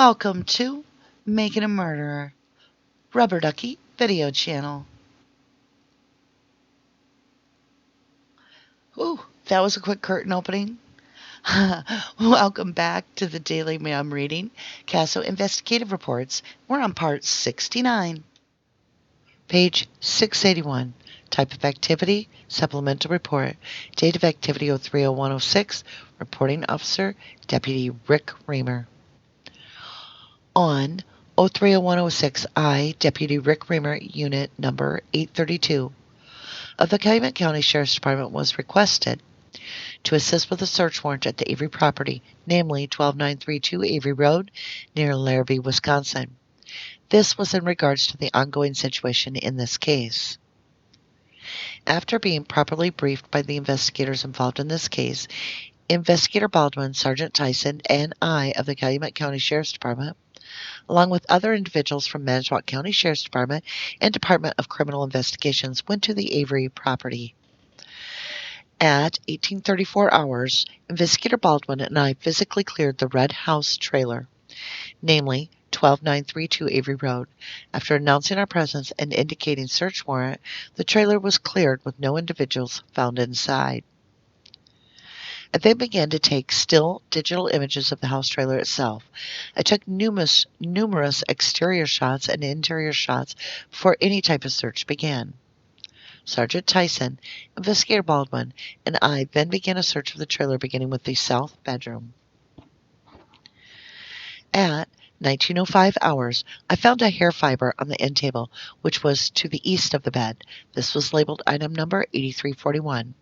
Welcome to Making a Murderer, Rubberducky video channel. Ooh, that was a quick curtain opening. Welcome back to the daily MaM Reading CASO Investigative Reports. We're on part 69. Page 681. Type of activity, supplemental report. Date of activity 030106. Reporting officer, Deputy Rick Reamer. On 030106, I, Deputy Rick Reamer, Unit Number 832 of the Calumet County Sheriff's Department, was requested to assist with a search warrant at the Avery property, namely 12932 Avery Road, near Larrabee, Wisconsin. This was in regards to the ongoing situation in this case. After being properly briefed by the investigators involved in this case, Investigator Baldwin, Sergeant Tyson, and I of the Calumet County Sheriff's Department, along with other individuals from Manitowoc County Sheriff's Department and Department of Criminal Investigations, went to the Avery property. At 1834 hours, Investigator Baldwin and I physically cleared the Red House trailer, namely 12932 Avery Road. After announcing our presence and indicating search warrant, the trailer was cleared with no individuals found inside. I then began to take still digital images of the house trailer itself. I took numerous exterior shots and interior shots before any type of search began. Sergeant Tyson, Investigator Baldwin, and I then began a search of the trailer, beginning with the south bedroom. At 1905 hours, I found a hair fiber on the end table, which was to the east of the bed. This was labeled item number 8341.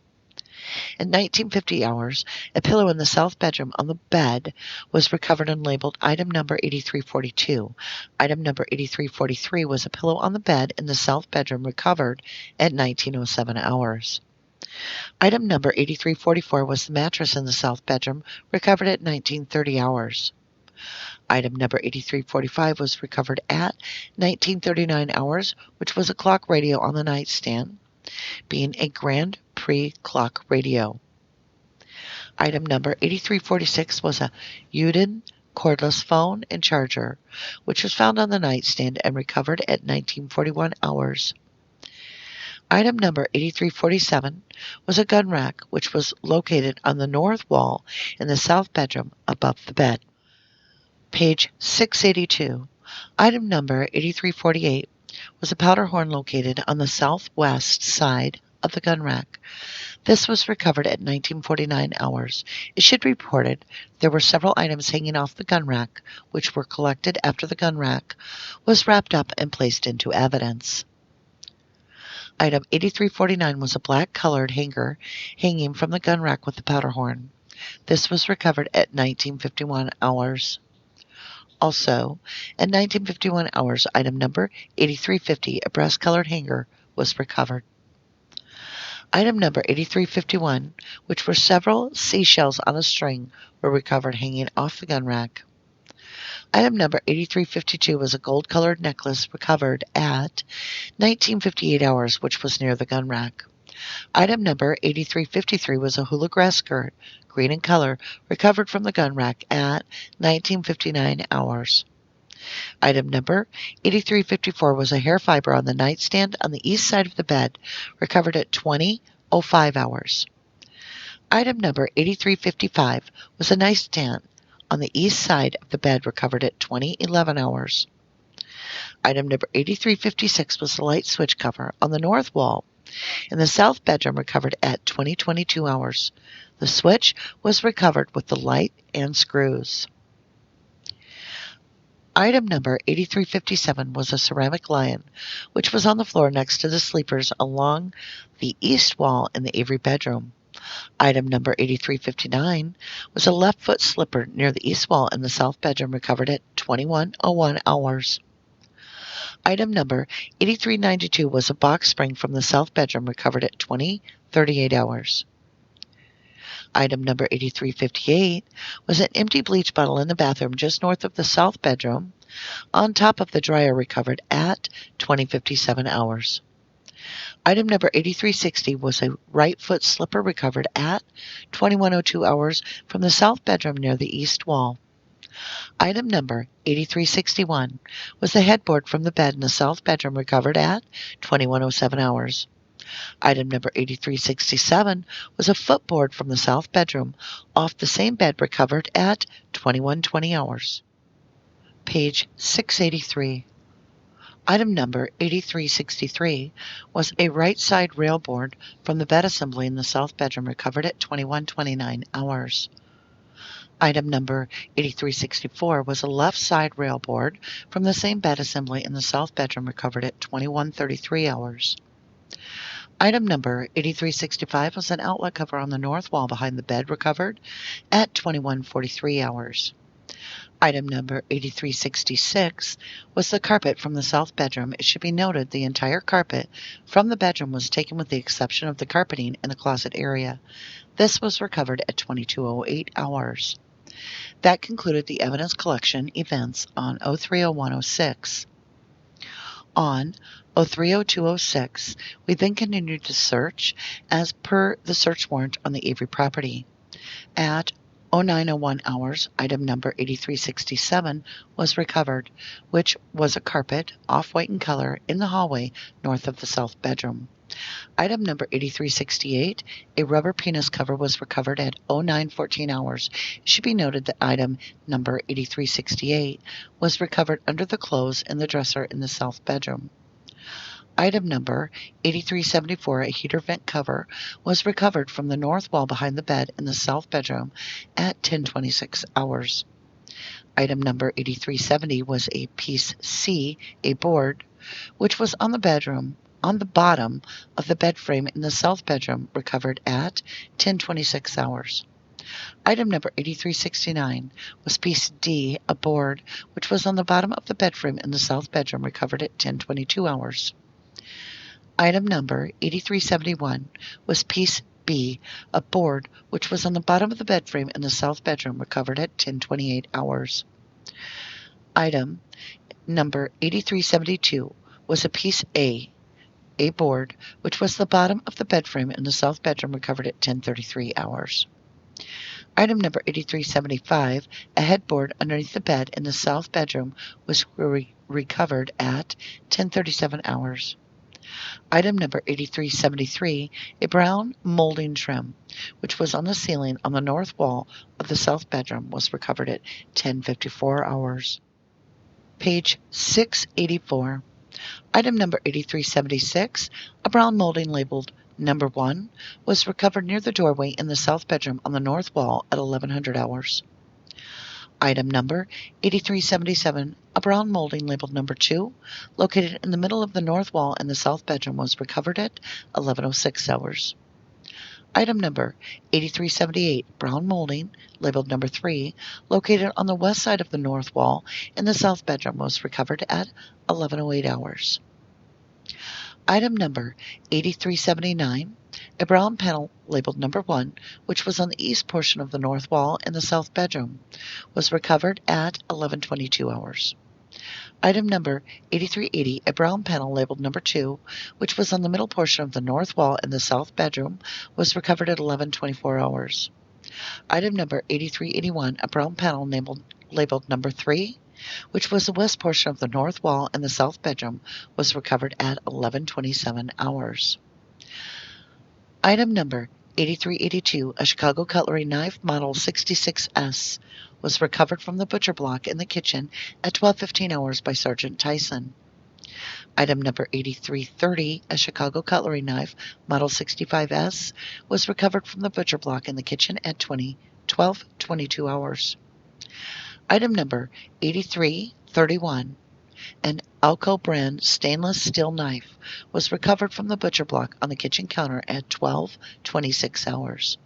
At 1950 hours, a pillow in the south bedroom on the bed was recovered and labeled item number 8342. Item number 8343 was a pillow on the bed in the south bedroom recovered at 1907 hours. Item number 8344 was the mattress in the south bedroom recovered at 1930 hours. Item number 8345 was recovered at 1939 hours, which was a clock radio on the nightstand, being a Grand Prix clock radio. Item number 8346 was a Uden cordless phone and charger, which was found on the nightstand and recovered at 1941 hours. Item number 8347 was a gun rack, which was located on the north wall in the south bedroom above the bed. Page 682. Item number 8348 was a powder horn located on the southwest side of the gun rack. This was recovered at 1949 hours. It should be reported there were several items hanging off the gun rack, which were collected after the gun rack was wrapped up and placed into evidence. Item 8349 was a black-colored hanger hanging from the gun rack with the powder horn. This was recovered at 1951 hours. Also, at 1951 hours, item number 8350, a brass-colored hanger, was recovered. Item number 8351, which were several seashells on a string, were recovered hanging off the gun rack. Item number 8352 was a gold-colored necklace recovered at 1958 hours, which was near the gun rack. Item number 8353 was a hula grass skirt, green in color, recovered from the gun rack at 1959 hours. Item number 8354 was a hair fiber on the nightstand on the east side of the bed, recovered at 20:05 hours. Item number 8355 was a nightstand on the east side of the bed, recovered at 20:11 hours. Item number 8356 was the light switch cover on the north wall in the south bedroom, recovered at 20:22 hours. The switch was recovered with the light and screws. Item number 8357 was a ceramic lion, which was on the floor next to the sleepers along the east wall in the Avery bedroom. Item number 8359 was a left foot slipper near the east wall in the south bedroom, recovered at 21:01 hours. Item number 8392 was a box spring from the south bedroom, recovered at 20:38 hours. Item number 8358 was an empty bleach bottle in the bathroom just north of the south bedroom, on top of the dryer, recovered at 20:57 hours. Item number 8360 was a right foot slipper recovered at 21:02 hours from the south bedroom near the east wall. Item number 8361 was the headboard from the bed in the south bedroom recovered at 2107 hours. Item number 8367 was a footboard from the south bedroom off the same bed recovered at 2120 hours. Page 683. Item number 8363 was a right side rail board from the bed assembly in the south bedroom recovered at 2129 hours. Item number 8364 was a left side rail board from the same bed assembly in the south bedroom recovered at 2133 hours. Item number 8365 was an outlet cover on the north wall behind the bed recovered at 2143 hours. Item number 8366 was the carpet from the south bedroom. It should be noted the entire carpet from the bedroom was taken with the exception of the carpeting in the closet area. This was recovered at 2208 hours. That concluded the evidence collection events on 030106. On 030206, we then continued to search as per the search warrant on the Avery property. At 0901 hours, item number 8367 was recovered, which was a carpet, off-white in color, in the hallway north of the south bedroom. Item number 8368, a rubber penis cover was recovered at 0914 hours. It should be noted that item number 8368 was recovered under the clothes in the dresser in the south bedroom. Item number 8374, a heater vent cover, was recovered from the north wall behind the bed in the south bedroom at 1026 hours. Item number 8370 was a piece C, a board, which was on the bottom of the bed frame in the south bedroom, recovered at 1026 hours. Item number 8369 was piece D, a board, which was on the bottom of the bed frame in the south bedroom, recovered at 1022 hours. Item number 8371 was piece B, a board, which was on the bottom of the bed frame in the south bedroom, recovered at 1028 hours. Item number 8372 was a piece A board, which was the bottom of the bed frame in the south bedroom, recovered at 1033 hours. Item number 8375, a headboard underneath the bed in the south bedroom, was recovered at 1037 hours. Item number 8373, a brown molding trim, which was on the ceiling on the north wall of the south bedroom, was recovered at 1054 hours. Page 684. Item number 8376, a brown molding labeled Number 1, was recovered near the doorway in the south bedroom on the north wall at 1100 hours. Item number 8377, a brown molding labeled Number 2, located in the middle of the north wall in the south bedroom, was recovered at 1106 hours. Item number 8378, brown molding labeled Number 3, located on the west side of the north wall in the south bedroom, was recovered at 1108 hours. Item number 8379, a brown panel labeled Number 1, which was on the east portion of the north wall in the south bedroom, was recovered at 1122 hours. Item number 8380, a brown panel labeled Number 2, which was on the middle portion of the north wall in the south bedroom, was recovered at 1124 hours. Item number 8381, a brown panel labeled Number 3, which was the west portion of the north wall in the south bedroom, was recovered at 1127 hours. Item number 8382, a Chicago cutlery knife model 66S, was recovered from the butcher block in the kitchen at 12:15 hours by Sergeant Tyson. Item number 8330, a Chicago cutlery knife model 65S, was recovered from the butcher block in the kitchen at 12:22 hours. Item number 8331, an Alco brand stainless steel knife, was recovered from the butcher block on the kitchen counter at 12:26 hours.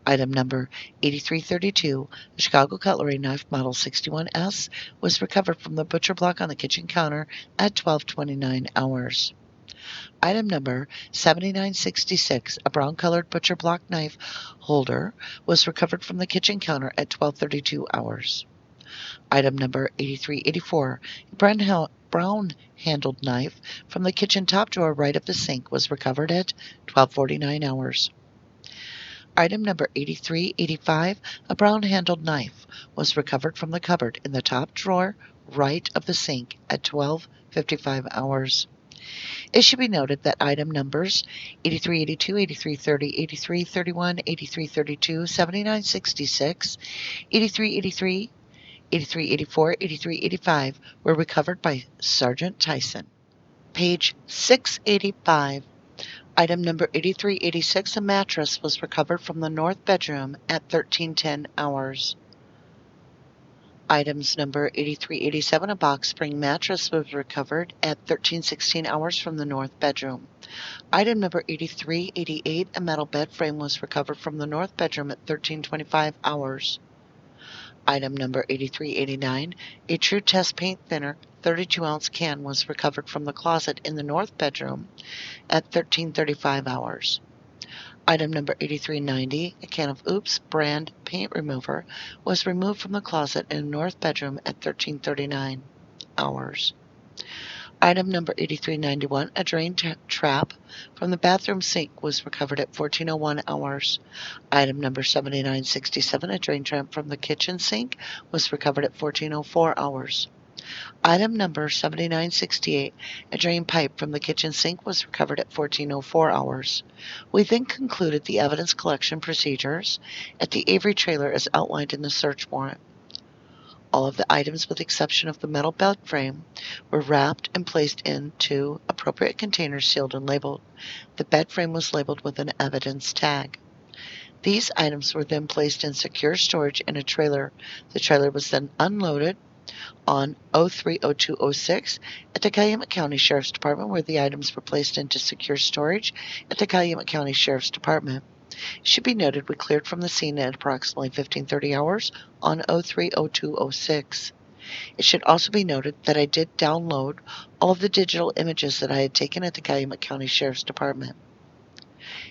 Item number 8332, a Chicago cutlery knife model 61S, was recovered from the butcher block on the kitchen counter at 12:29 hours. Item number 7966, a brown-colored butcher block knife holder, was recovered from the kitchen counter at 12:32 hours. Item number 8384, a brown-handled knife from the kitchen top drawer right of the sink, was recovered at 12:49 hours. Item number 8385, a brown-handled knife, was recovered from the cupboard in the top drawer right of the sink at 12:55 hours. It should be noted that item numbers 8382, 8330, 8331, 8332, 7966, 8383, 8384, 8385 were recovered by Sergeant Tyson. Page 685. Item number 8386, a mattress, was recovered from the north bedroom at 13:10 hours. Items number 8387, a box spring mattress, was recovered at 13:16 hours from the north bedroom. Item number 8388, a metal bed frame, was recovered from the north bedroom at 13:25 hours. Item number 8389, a True Test paint thinner 32-ounce can was recovered from the closet in the north bedroom at 13:35 hours. Item number 8390, a can of Oops brand paint remover, was removed from the closet in the north bedroom at 13:39 hours. Item number 8391, a drain trap from the bathroom sink, was recovered at 14:01 hours. Item number 7967, a drain trap from the kitchen sink, was recovered at 14:04 hours. Item number 7968, a drain pipe from the kitchen sink, was recovered at 14:04 hours. We then concluded the evidence collection procedures at the Avery trailer as outlined in the search warrant. All of the items, with the exception of the metal bed frame, were wrapped and placed into appropriate containers sealed and labeled. The bed frame was labeled with an evidence tag. These items were then placed in secure storage in a trailer. The trailer was then unloaded on 03/02/06 at the Calumet County Sheriff's Department, where the items were placed into secure storage at the Calumet County Sheriff's Department. It should be noted we cleared from the scene at approximately 15:30 hours on 03/02/06. It should also be noted that I did download all of the digital images that I had taken at the Calumet County Sheriff's Department.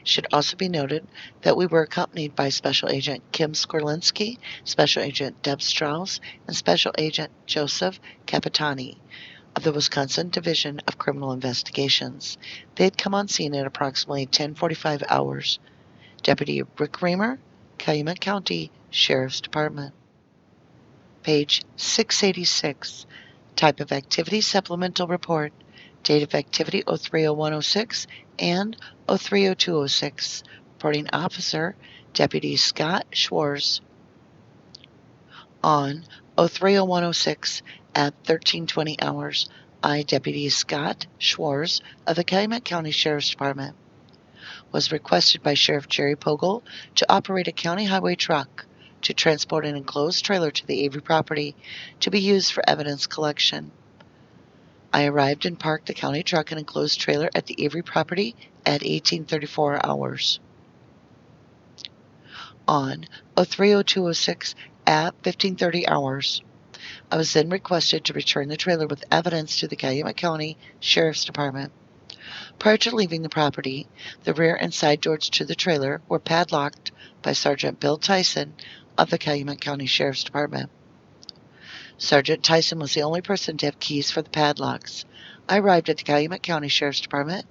It should also be noted that we were accompanied by Special Agent Kim Skorlinski, Special Agent Deb Strauss, and Special Agent Joseph Capitani of the Wisconsin Division of Criminal Investigations. They had come on scene at approximately 10:45 hours. Deputy Rick Raymer, Calumet County Sheriff's Department. Page 686. Type of activity supplemental report. Date of activity 03/01/06 and 03/02/06. Reporting officer Deputy Scott Schwarz. On 03/01/06 at 13:20 hours, I, Deputy Scott Schwarz of the Calumet County Sheriff's Department, was requested by Sheriff Jerry Pogel to operate a county highway truck to transport an enclosed trailer to the Avery property to be used for evidence collection. I arrived and parked the county truck and enclosed trailer at the Avery property at 18:34 hours. On 03/02/06 at 15:30 hours, I was then requested to return the trailer with evidence to the Calumet County Sheriff's Department. Prior to leaving the property, the rear and side doors to the trailer were padlocked by Sergeant Bill Tyson of the Calumet County Sheriff's Department. Sergeant Tyson was the only person to have keys for the padlocks. I arrived at the Calumet County Sheriff's Department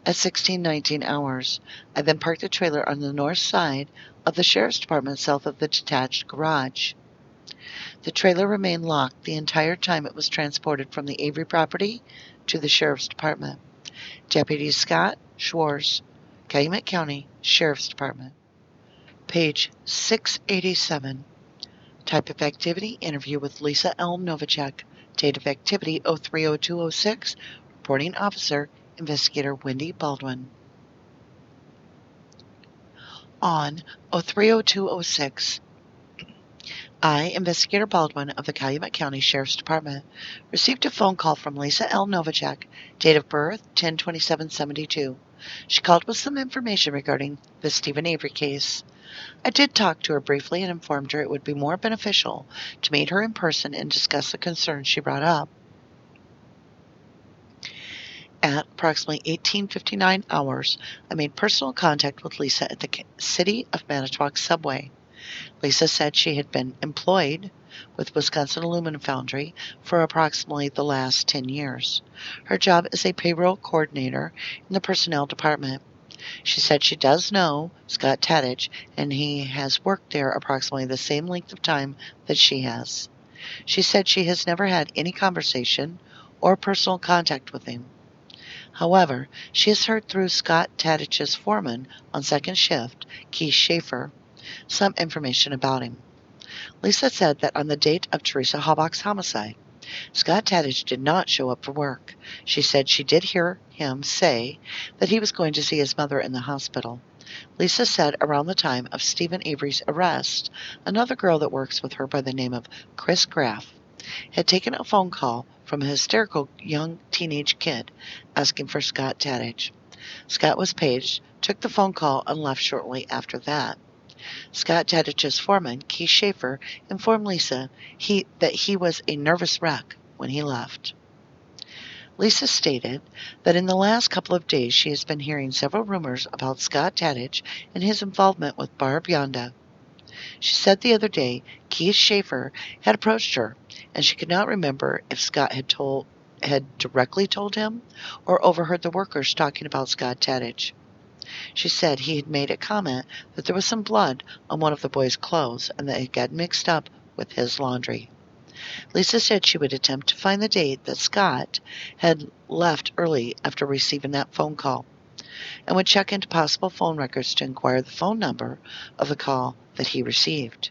at 16:19 hours. I then parked the trailer on the north side of the Sheriff's Department south of the detached garage. The trailer remained locked the entire time it was transported from the Avery property to the Sheriff's Department. Deputy Scott Schwarz, Calumet County Sheriff's Department. Page 687. Type of activity, interview with Lisa L. Novacek. Date of activity 03/02/06. Reporting officer, Investigator Wendy Baldwin. On 03/02/06, I, Investigator Baldwin of the Calumet County Sheriff's Department, received a phone call from Lisa L. Novacek, date of birth 10/27/72. She called with some information regarding the Steven Avery case. I did talk to her briefly and informed her it would be more beneficial to meet her in person and discuss the concerns she brought up. At approximately 18:59 hours, I made personal contact with Lisa at the City of Manitowoc subway. Lisa said she had been employed with Wisconsin Aluminum Foundry for approximately the last 10 years. Her job is a payroll coordinator in the personnel department. She said she does know Scott Tadich, and he has worked there approximately the same length of time that she has. She said she has never had any conversation or personal contact with him. However, she has heard through Scott Tadich's foreman on second shift, Keith Schaefer, some information about him. Lisa said that on the date of Teresa Halbach's homicide, Scott Tadich did not show up for work. She said she did hear him say that he was going to see his mother in the hospital. Lisa said around the time of Steven Avery's arrest, another girl that works with her by the name of Chris Graff had taken a phone call from a hysterical young teenage kid asking for Scott Tadich. Scott was paged, took the phone call, and left shortly after that. Scott Tadich's foreman, Keith Schaefer, informed Lisa that he was a nervous wreck when he left. Lisa stated that in the last couple of days she has been hearing several rumors about Scott Tadich and his involvement with Barb Yonda. She said the other day Keith Schaefer had approached her, and she could not remember if Scott had directly told him or overheard the workers talking about Scott Tadich. She said he had made a comment that there was some blood on one of the boys' clothes and that it got mixed up with his laundry. Lisa said she would attempt to find the date that Scott had left early after receiving that phone call, and would check into possible phone records to inquire the phone number of the call that he received.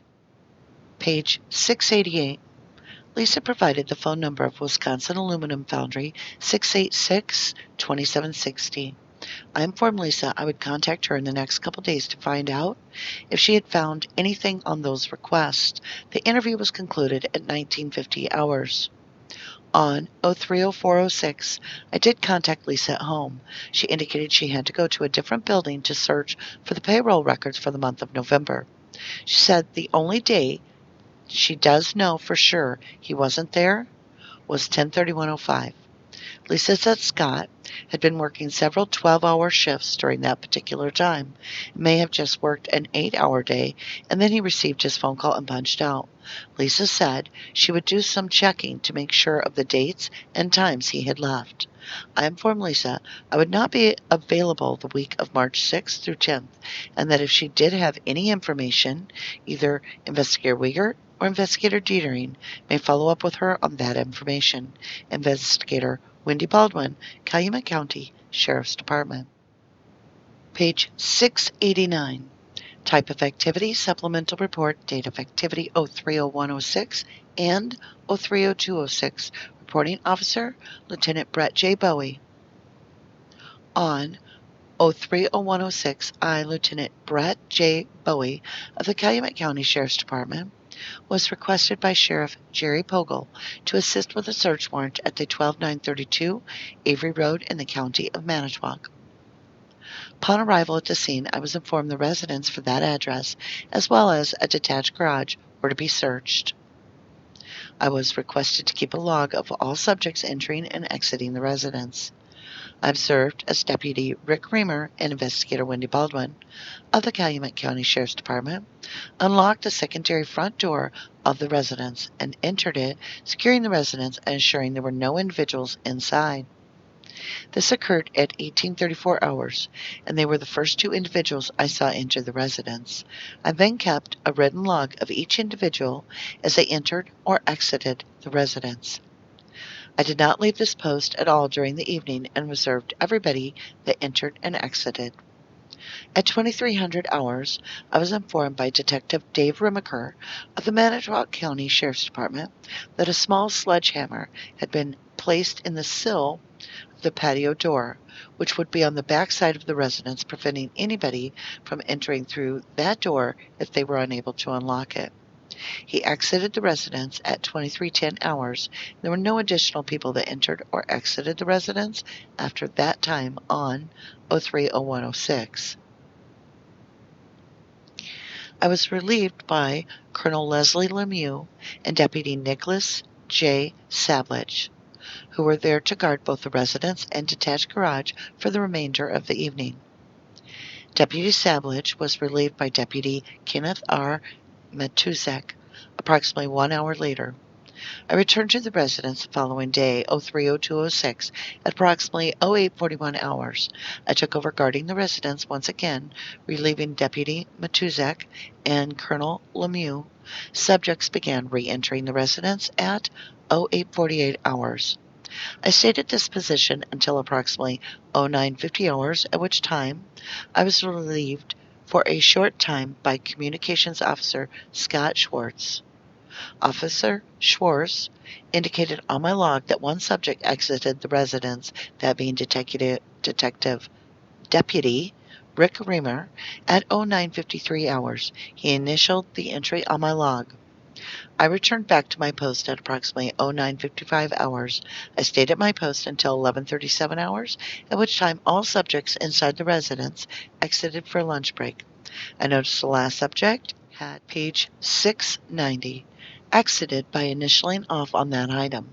Page 688. Lisa provided the phone number of Wisconsin Aluminum Foundry 686-2760. I informed Lisa I would contact her in the next couple days to find out if she had found anything on those requests. The interview was concluded at 1950 hours. On 030406, I did contact Lisa at home. She indicated she had to go to a different building to search for the payroll records for the month of November. She said the only day she does know for sure he wasn't there was 10/31/05. Lisa said Scott had been working several 12-hour shifts during that particular time. He may have just worked an 8-hour day, and then he received his phone call and punched out. Lisa said she would do some checking to make sure of the dates and times he had left. I informed Lisa I would not be available the week of March 6th through 10th, and that if she did have any information, either Investigator Wiegert or Investigator Dietering may follow up with her on that information. Investigator Wendy Baldwin, Calumet County Sheriff's Department. Page 689. Type of activity, supplemental report, date of activity 030106 and 030206. Reporting officer, Lieutenant Brett J. Bowie. On 030106, I, Lieutenant Brett J. Bowie of the Calumet County Sheriff's Department, was requested by Sheriff Jerry Pogel to assist with a search warrant at the 12932 Avery Road in the County of Manitowoc. Upon arrival at the scene, I was informed the residence for that address, as well as a detached garage, were to be searched. I was requested to keep a log of all subjects entering and exiting the residence. I observed as Deputy Rick Reamer and Investigator Wendy Baldwin of the Calumet County Sheriff's Department unlocked the secondary front door of the residence and entered it, securing the residence and ensuring there were no individuals inside. This occurred at 1834 hours, and they were the first two individuals I saw enter the residence. I then kept a written log of each individual as they entered or exited the residence. I did not leave this post at all during the evening and observed everybody that entered and exited. At 2300 hours, I was informed by Detective Dave Rimaker of the Manitowoc County Sheriff's Department that a small sledgehammer had been placed in the sill of the patio door, which would be on the back side of the residence, preventing anybody from entering through that door if they were unable to unlock it. He exited the residence at 2310 hours. There were no additional people that entered or exited the residence after that time on 030106. I was relieved by Colonel Leslie Lemieux and Deputy Nicholas J. Sablich, who were there to guard both the residence and detached garage for the remainder of the evening. Deputy Sablich was relieved by Deputy Kenneth R. Matuzek approximately 1 hour later. I returned to the residence the following day, 03/02/06, at approximately 08:41 hours. I took over guarding the residence once again, relieving Deputy Matuzak and Colonel Lemieux. Subjects began re-entering the residence at 08:48 hours. I stayed at this position until approximately 09:50 hours, at which time I was relieved for a short time by Communications Officer Scott Schwartz. Officer Schwartz indicated on my log that one subject exited the residence, that being Deputy Rick Reamer, at 09:53 hours. He initialed the entry on my log. I returned back to my post at approximately 09:55 hours. I stayed at my post until 11:37 hours, at which time all subjects inside the residence exited for lunch break. I noticed the last subject had page 690, exited by initialing off on that item.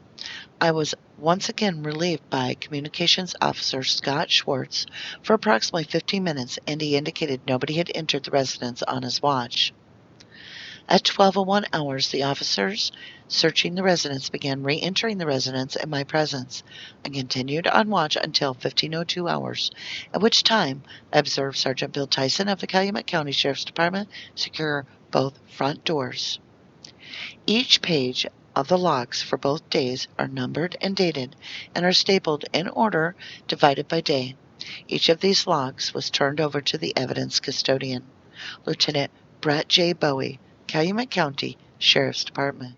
I was once again relieved by Communications Officer Scott Schwartz for approximately 15 minutes, and he indicated nobody had entered the residence on his watch. At 12:01 hours, the officers searching the residence began re-entering the residence in my presence. I continued on watch until 15:02 hours, at which time I observed Sergeant Bill Tyson of the Calumet County Sheriff's Department secure both front doors. Each page of the logs for both days are numbered and dated and are stapled in order divided by day. Each of these logs was turned over to the evidence custodian, Lieutenant Brett J. Bowie, Calumet County Sheriff's Department.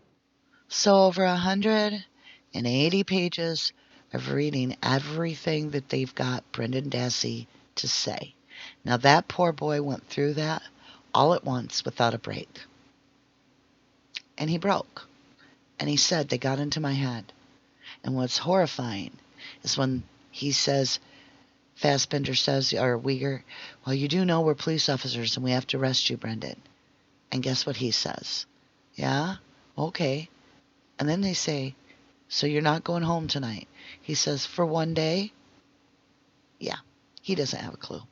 So over 180 pages of reading everything that they've got Brendan Dassey to say. Now that poor boy went through that all at once without a break. And he broke. And he said, they got into my head. And what's horrifying is when he says, Fassbender says, or Uyghur, well, you do know we're police officers and we have to arrest you, Brendan. And guess what he says? Yeah? Okay. And then they say, so you're not going home tonight? He says, for one day? Yeah. He doesn't have a clue.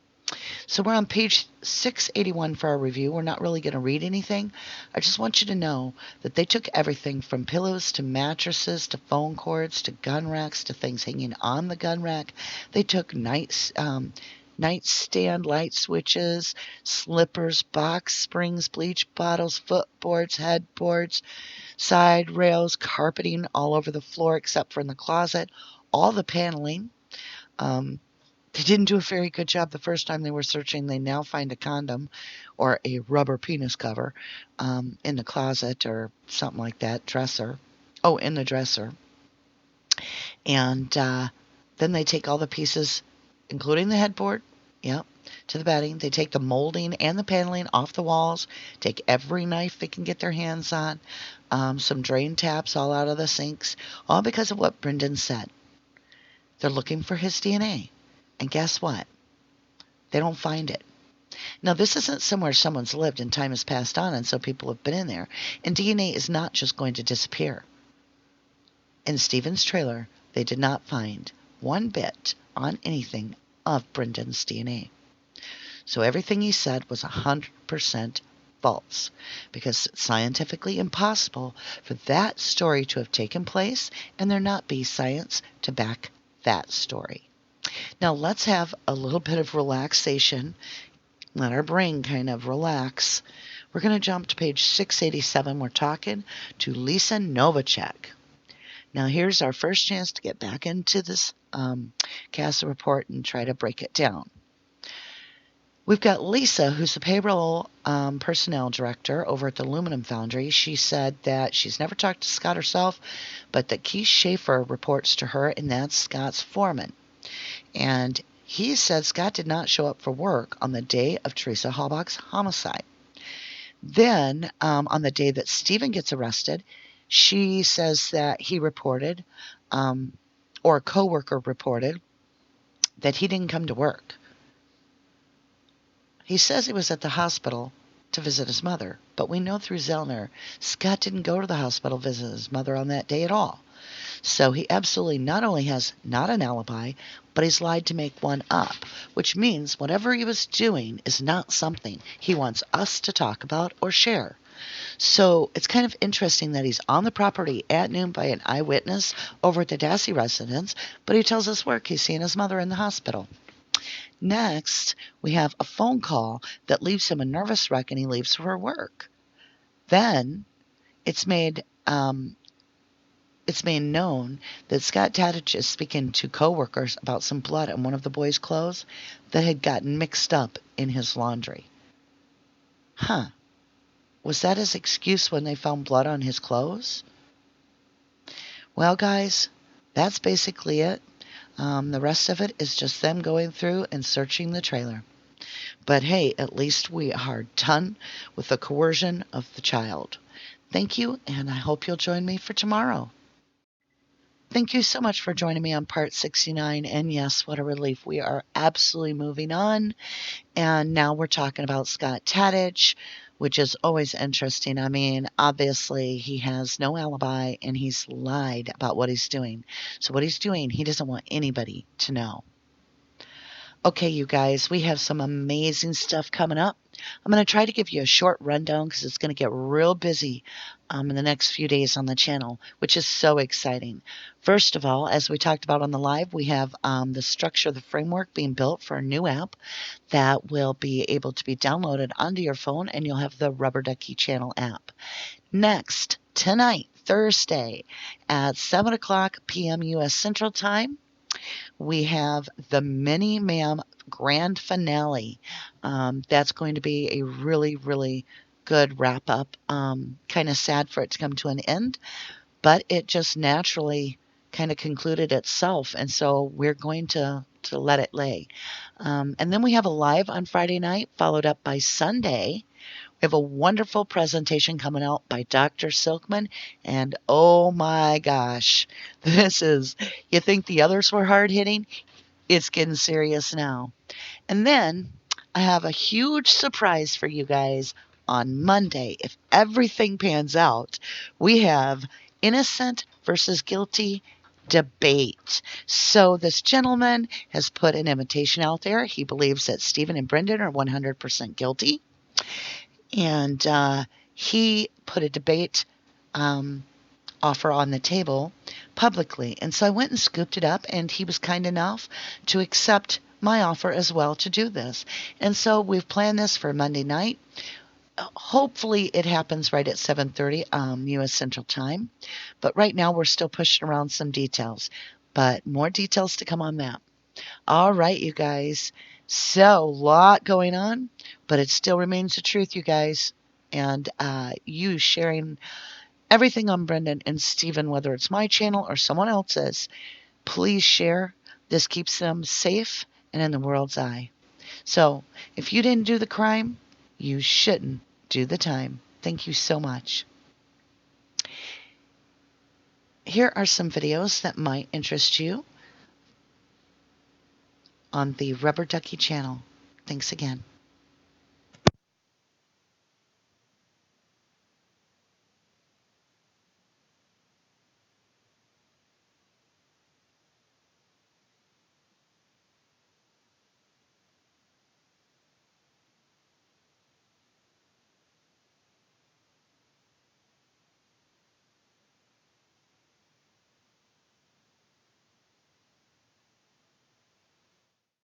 So we're on page 681 for our review. We're not really going to read anything. I just want you to know that they took everything from pillows to mattresses to phone cords to gun racks to things hanging on the gun rack. They took nightstand light switches, slippers, box springs, bleach bottles, footboards, headboards, side rails, carpeting all over the floor except for in the closet, all the paneling. They didn't do a very good job the first time they were searching. They now find a condom or a rubber penis cover in the closet or something like that, dresser. Oh, in the dresser. And then they take all the pieces, including the headboard, to the bedding. They take the molding and the paneling off the walls, take every knife they can get their hands on, some drain taps all out of the sinks, all because of what Brendan said. They're looking for his DNA. And guess what? They don't find it. Now, this isn't somewhere someone's lived and time has passed on, and so people have been in there. And DNA is not just going to disappear. In Stephen's trailer, they did not find one bit on anything of Brendan's DNA. So everything he said was 100% false, because it's scientifically impossible for that story to have taken place and there not be science to back that story. Now let's have a little bit of relaxation. Let our brain kind of relax. We're going to jump to page 687. We're talking to Lisa Novacek. Now here's our first chance to get back into this CASO report and try to break it down. We've got Lisa, who's the payroll personnel director over at the aluminum foundry. She said that she's never talked to Scott herself, but that Keith Schaefer reports to her, and that's Scott's foreman. And he said Scott did not show up for work on the day of Teresa Halbach's homicide. Then, on the day that Stephen gets arrested, she says that he reported, or a coworker reported, that he didn't come to work. He says he was at the hospital to visit his mother, but we know through Zellner, Scott didn't go to the hospital to visit his mother on that day at all. So he absolutely not only has not an alibi, but he's lied to make one up, which means whatever he was doing is not something he wants us to talk about or share. So it's kind of interesting that he's on the property at noon by an eyewitness over at the Dassey residence, but he tells us work he's seeing his mother in the hospital. Next, we have a phone call that leaves him a nervous wreck and he leaves for work. Then it's made known that Scott Tadich is speaking to coworkers about some blood on one of the boys' clothes that had gotten mixed up in his laundry. Huh. Was that his excuse when they found blood on his clothes? Well, guys, that's basically it. The rest of it is just them going through and searching the trailer. But hey, at least we are done with the coercion of the child. Thank you, and I hope you'll join me for tomorrow. Thank you so much for joining me on part 69. And yes, what a relief. We are absolutely moving on. And now we're talking about Scott Tadich, which is always interesting. I mean, obviously, he has no alibi and he's lied about what he's doing. So, what he's doing, he doesn't want anybody to know. Okay, you guys, we have some amazing stuff coming up. I'm going to try to give you a short rundown because it's going to get real busy in the next few days on the channel, which is so exciting. First of all, as we talked about on the live, we have the structure, the framework being built for a new app that will be able to be downloaded onto your phone, and you'll have the Rubberducky channel app. Next, tonight, Thursday, at 7 o'clock p.m. U.S. Central Time, we have the mini MaM grand finale. That's going to be a really, really good wrap up. Kind of sad for it to come to an end, but it just naturally kind of concluded itself. And so we're going to let it lay. And then we have a live on Friday night, followed up by Sunday. We have a wonderful presentation coming out by Dr. Silkman, and oh my gosh, you think the others were hard hitting? It's getting serious now. And then I have a huge surprise for you guys on Monday. If everything pans out, we have innocent versus guilty debate. So this gentleman has put an invitation out there. He believes that Stephen and Brendan are 100% guilty. And he put a debate offer on the table publicly. And so I went and scooped it up, and he was kind enough to accept my offer as well to do this. And so we've planned this for Monday night. Hopefully it happens right at 7:30 U.S. Central Time. But right now we're still pushing around some details. But more details to come on that. All right, you guys. So, a lot going on, but it still remains the truth, you guys. And you sharing everything on Brendan and Stephen, whether it's my channel or someone else's, please share. This keeps them safe and in the world's eye. So, if you didn't do the crime, you shouldn't do the time. Thank you so much. Here are some videos that might interest you on the Rubberducky channel. Thanks again.